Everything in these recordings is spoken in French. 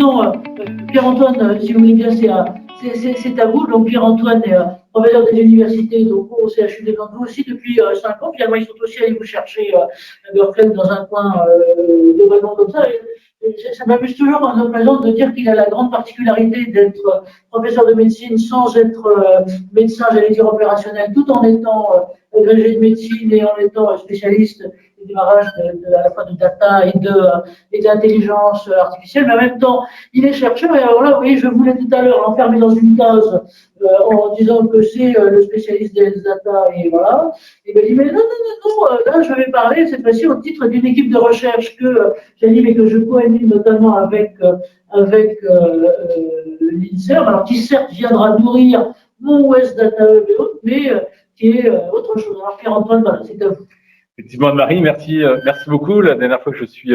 maintenant, Pierre-Antoine, si vous voulez bien, c'est à vous. Donc Pierre-Antoine est professeur des universités donc, au CHU des Landes aussi depuis 5 ans. Finalement, ils sont aussi allés vous chercher à Berkeley dans un coin globalement comme ça. Ça m'amuse toujours en occasion de dire qu'il a la grande particularité d'être professeur de médecine sans être médecin, j'allais dire opérationnel, tout en étant agrégé de médecine et en étant spécialiste du démarrage à la fois de data et d'intelligence artificielle, mais en même temps, il est chercheur. Et alors là, oui, je voulais tout à l'heure l'enfermer dans une case en disant que c'est le spécialiste des data, et voilà. Et il m'a dit, mais non, là, je vais parler cette fois-ci au titre d'une équipe de recherche que j'anime et que je co-anime notamment avec l'INSERM, alors qui certes viendra nourrir mon West Data Hub et autres, mais qui est autre chose. Alors Pierre-Antoine, voilà, c'est à vous. Effectivement, Anne-Marie, merci beaucoup. La dernière fois que je suis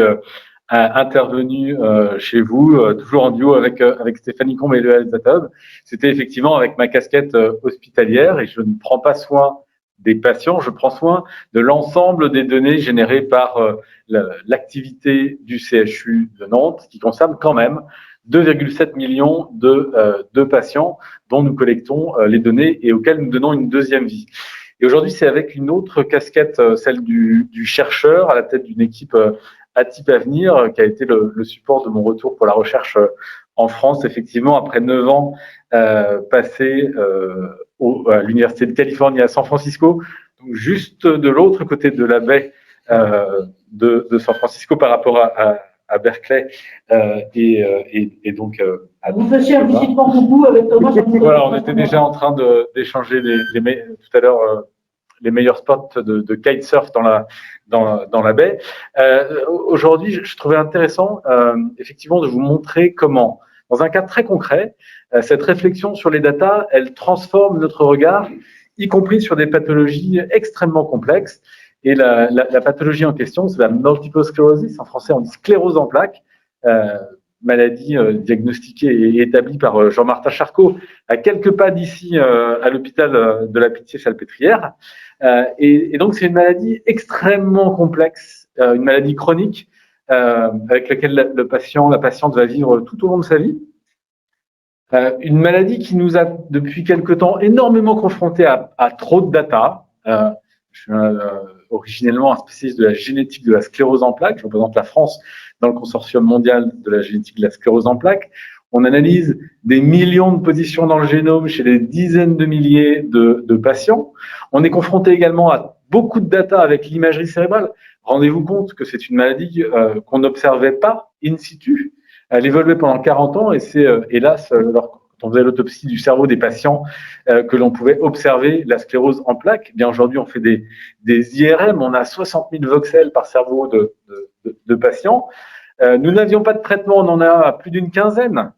intervenu chez vous, toujours en duo avec Stéphanie Combe et le Data Hub, c'était effectivement avec ma casquette hospitalière, et je ne prends pas soin des patients, je prends soin de l'ensemble des données générées par l'activité du CHU de Nantes, qui concerne quand même 2,7 millions de patients dont nous collectons les données et auxquels nous donnons une deuxième vie. Et aujourd'hui, c'est avec une autre casquette, celle du chercheur à la tête d'une équipe ATIP Avenir, qui a été le support de mon retour pour la recherche en France, effectivement, après 9 ans passés à l'Université de Californie à San Francisco, donc juste de l'autre côté de la baie de San Francisco par rapport à Berkeley et donc à vous faisiez un petit coucou avec Thomas. Voilà, on était déjà en train d'échanger tout à l'heure les meilleurs spots de kitesurf dans la baie. Aujourd'hui, je trouvais intéressant effectivement de vous montrer comment, dans un cas très concret, cette réflexion sur les datas, elle transforme notre regard, y compris sur des pathologies extrêmement complexes. Et la pathologie en question, c'est la multiple sclerosis. En français, on dit sclérose en plaques. Maladie diagnostiquée et établie par Jean-Martin Charcot, à quelques pas d'ici, à l'hôpital de la Pitié-Salpêtrière. Et donc, c'est une maladie extrêmement complexe, une maladie chronique, avec laquelle la patiente va vivre tout au long de sa vie. Une maladie qui nous a, depuis quelque temps, énormément confrontés à trop de data. Je suis originellement un spécialiste de la génétique de la sclérose en plaques. Je représente la France dans le consortium mondial de la génétique de la sclérose en plaques. On analyse des millions de positions dans le génome chez des dizaines de milliers de patients. On est confronté également à beaucoup de data avec l'imagerie cérébrale. Rendez-vous compte que c'est une maladie qu'on n'observait pas in situ. Elle évoluait pendant 40 ans et c'est hélas, quand on faisait l'autopsie du cerveau des patients, que l'on pouvait observer la sclérose en plaques. Bien aujourd'hui, on fait des IRM, on a 60 000 voxels par cerveau de patients. Nous n'avions pas de traitement, on en a plus d'une quinzaine.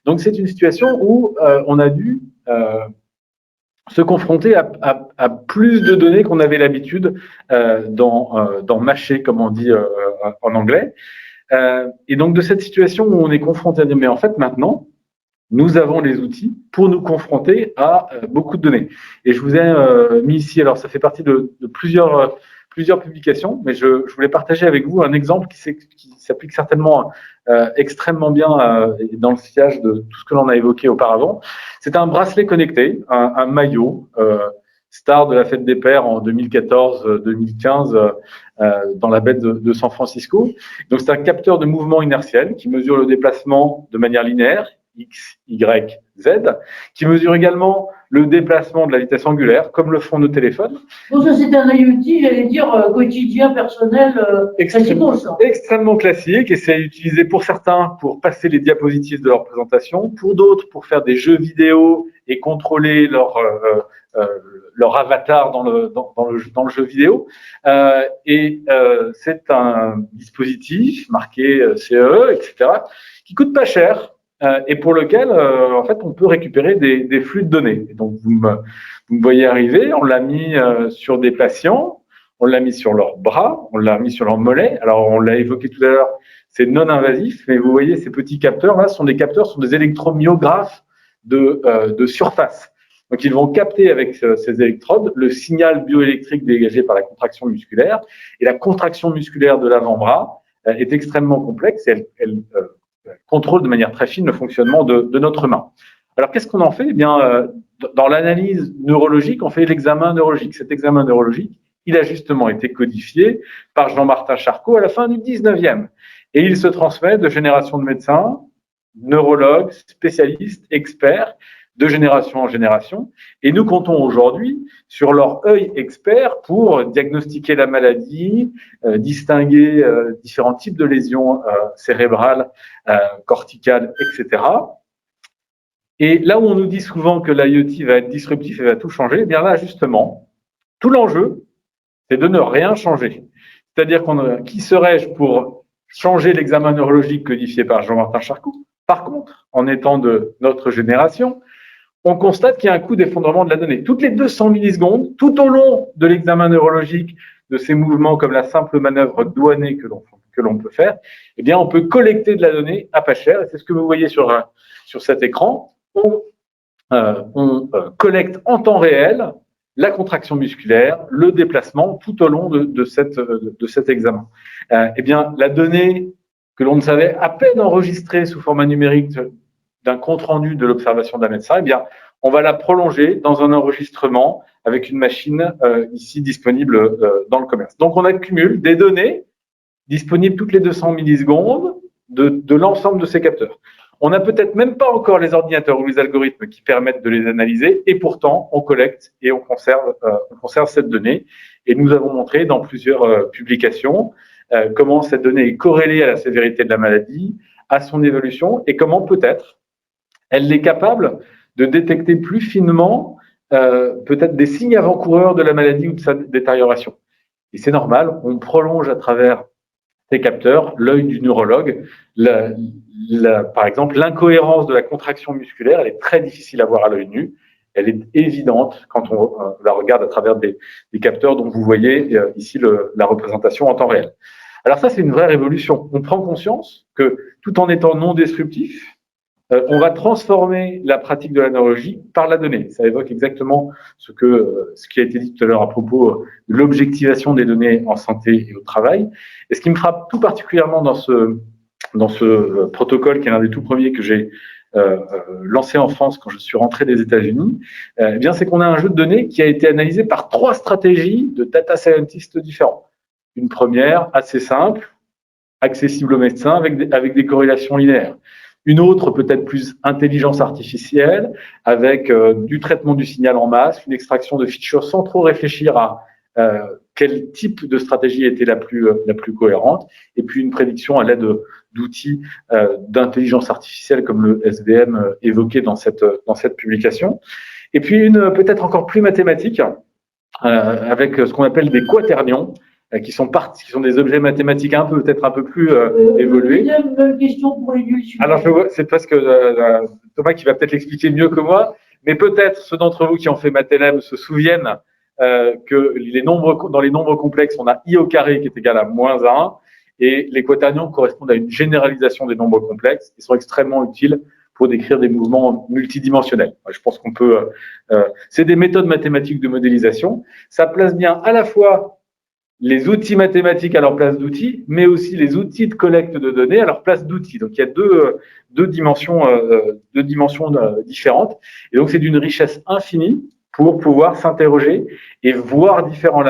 Donc c'est une situation où on a dû se confronter à plus de données qu'on avait l'habitude d'en mâcher, comme on dit en anglais. Et donc de cette situation où on est confronté à dire, mais en fait maintenant, nous avons les outils pour nous confronter à beaucoup de données. Et je vous ai mis ici, alors ça fait partie de plusieurs publications, mais je voulais partager avec vous un exemple qui s'applique certainement extrêmement bien dans le sillage de tout ce que l'on a évoqué auparavant. C'est un bracelet connecté, un maillot, star de la fête des pères en 2014-2015 dans la baie de San Francisco. Donc c'est un capteur de mouvement inertiel qui mesure le déplacement de manière linéaire, X, Y, Z, qui mesure également le déplacement de la vitesse angulaire, comme le font nos téléphones. Donc ça, c'est un IoT, j'allais dire, quotidien, personnel, extrêmement classique, et c'est utilisé pour certains pour passer les diapositives de leur présentation, pour d'autres pour faire des jeux vidéo et contrôler leur avatar dans le jeu vidéo. C'est un dispositif marqué CE, etc., qui coûte pas cher, et pour lequel, en fait, on peut récupérer des flux de données. Et donc, vous me voyez arriver, on l'a mis sur des patients, on l'a mis sur leurs bras, on l'a mis sur leurs mollets. Alors, on l'a évoqué tout à l'heure, c'est non invasif, mais vous voyez, ces petits capteurs-là sont des électromyographes de surface. Donc, ils vont capter avec ces électrodes le signal bioélectrique dégagé par la contraction musculaire. Et la contraction musculaire de l'avant-bras est extrêmement complexe. Elle contrôle de manière très fine le fonctionnement de notre main. Alors, qu'est-ce qu'on en fait? Eh bien, dans l'analyse neurologique, on fait l'examen neurologique. Cet examen neurologique, il a justement été codifié par Jean-Martin Charcot à la fin du 19e. Et il se transmet de génération de médecins, neurologues, spécialistes, experts, de génération en génération. Et nous comptons aujourd'hui sur leur œil expert pour diagnostiquer la maladie, distinguer différents types de lésions cérébrales, corticales, etc. Et là où on nous dit souvent que l'IoT va être disruptif et va tout changer, eh bien là, justement, tout l'enjeu, c'est de ne rien changer. C'est-à-dire qui serais-je pour changer l'examen neurologique codifié par Jean-Martin Charcot? Par contre, en étant de notre génération, on constate qu'il y a un coût d'effondrement de la donnée. Toutes les 200 millisecondes, tout au long de l'examen neurologique, de ces mouvements comme la simple manœuvre douanée que l'on peut faire, eh bien, on peut collecter de la donnée à pas cher. Et c'est ce que vous voyez sur cet écran. On collecte en temps réel la contraction musculaire, le déplacement tout au long de cet examen. Eh bien, la donnée que l'on ne savait à peine enregistrer sous format numérique d'un compte-rendu de l'observation d'un médecin, eh bien, on va la prolonger dans un enregistrement avec une machine ici disponible dans le commerce. Donc, on accumule des données disponibles toutes les 200 millisecondes de l'ensemble de ces capteurs. On n'a peut-être même pas encore les ordinateurs ou les algorithmes qui permettent de les analyser, et pourtant, on collecte et on conserve cette donnée. Et nous avons montré dans plusieurs publications comment cette donnée est corrélée à la sévérité de la maladie, à son évolution, et comment peut-être elle est capable de détecter plus finement peut-être des signes avant-coureurs de la maladie ou de sa détérioration. Et c'est normal, on prolonge à travers ces capteurs l'œil du neurologue. Par exemple, l'incohérence de la contraction musculaire, elle est très difficile à voir à l'œil nu. Elle est évidente quand on la regarde à travers des capteurs dont vous voyez ici la représentation en temps réel. Alors ça, c'est une vraie révolution. On prend conscience que tout en étant non destructif, on va transformer la pratique de la neurologie par la donnée. Ça évoque exactement ce qui a été dit tout à l'heure à propos de l'objectivation des données en santé et au travail. Et ce qui me frappe tout particulièrement dans ce protocole, qui est l'un des tout premiers que j'ai lancé en France quand je suis rentré des États-Unis, eh bien, c'est qu'on a un jeu de données qui a été analysé par 3 stratégies de data scientists différents. Une première, assez simple, accessible aux médecins, avec des corrélations linéaires. Une autre, peut-être plus intelligence artificielle, avec du traitement du signal en masse, une extraction de features sans trop réfléchir à quel type de stratégie était la plus cohérente, et puis une prédiction à l'aide d'outils d'intelligence artificielle comme le SVM évoqué dans cette publication. Et puis une peut-être encore plus mathématique, avec ce qu'on appelle des quaternions, qui sont des objets mathématiques peut-être un peu plus évolués. Même question pour les nuls. Alors, c'est parce que Thomas qui va peut-être l'expliquer mieux que moi, mais peut-être ceux d'entre vous qui ont fait Mathelem se souviennent que dans les nombres complexes, on a i au carré qui est égal à -1, et les quaternions correspondent à une généralisation des nombres complexes. Ils sont extrêmement utiles pour décrire des mouvements multidimensionnels. Je pense qu'on peut... c'est des méthodes mathématiques de modélisation. Ça place bien à la fois les outils mathématiques à leur place d'outils, mais aussi les outils de collecte de données à leur place d'outils. Donc, il y a deux dimensions différentes. Et donc, c'est d'une richesse infinie pour pouvoir s'interroger et voir différemment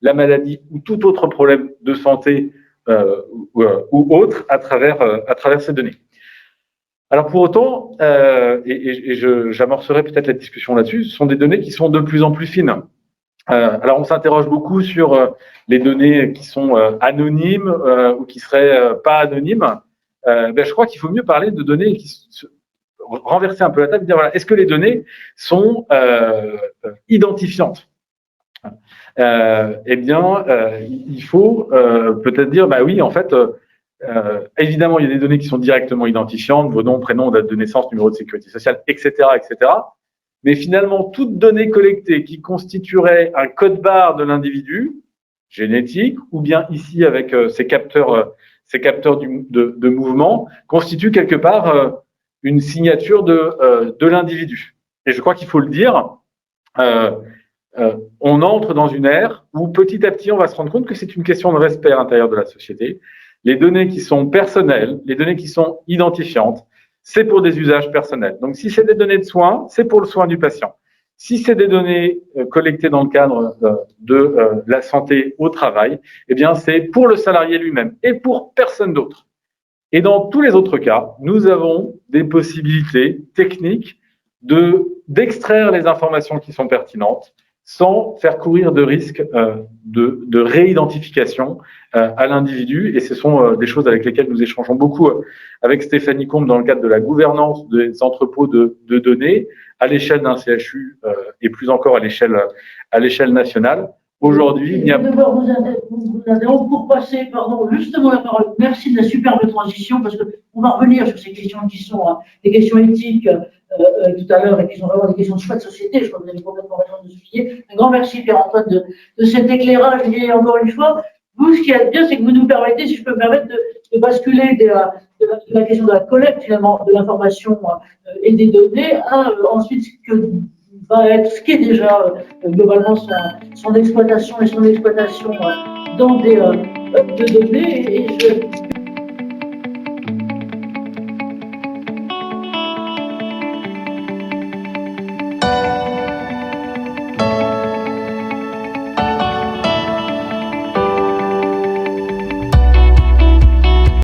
la maladie ou tout autre problème de santé ou autre à travers ces données. Alors, pour autant, j'amorcerai peut-être la discussion là-dessus, ce sont des données qui sont de plus en plus fines. Alors, on s'interroge beaucoup sur les données qui sont anonymes ou qui seraient pas anonymes. Je crois qu'il faut mieux parler de données renverser un peu la table et dire voilà, est-ce que les données sont identifiantes? Eh bien, il faut peut-être dire bah oui, en fait, évidemment, il y a des données qui sont directement identifiantes, vos noms, prénoms, date de naissance, numéro de sécurité sociale, etc., etc. Mais finalement, toute donnée collectée qui constituerait un code-barre de l'individu, génétique, ou bien ici avec ces capteurs de mouvement, constitue quelque part une signature de l'individu. Et je crois qu'il faut le dire, on entre dans une ère où petit à petit, on va se rendre compte que c'est une question de respect à l'intérieur de la société, Les données qui sont personnelles, les données qui sont identifiantes, c'est pour des usages personnels. Donc, si c'est des données de soins, c'est pour le soin du patient. Si c'est des données collectées dans le cadre de la santé au travail, eh bien, c'est pour le salarié lui-même et pour personne d'autre. Et dans tous les autres cas, nous avons des possibilités techniques d'extraire les informations qui sont pertinentes sans faire courir de risque de réidentification à l'individu. Et ce sont des choses avec lesquelles nous échangeons beaucoup avec Stéphanie Combe dans le cadre de la gouvernance des entrepôts de données à l'échelle d'un CHU et plus encore à l'échelle nationale. Aujourd'hui, il y a... Je vais devoir vous interrompre pour passer, justement la parole. Merci de la superbe transition, parce qu'on va revenir sur ces questions qui sont des questions éthiques tout à l'heure et qui sont vraiment des questions de choix de société. Je crois que vous avez complètement raison de se fier. Un grand merci, Pierre-Antoine, de cet éclairage. Et encore une fois, vous, ce qui est bien, c'est que vous nous permettez, si je peux me permettre, de basculer de la question de la collecte, finalement, de l'information et des données, à ensuite va être ce qui est déjà globalement son exploitation et son exploitation dans des de données. Et je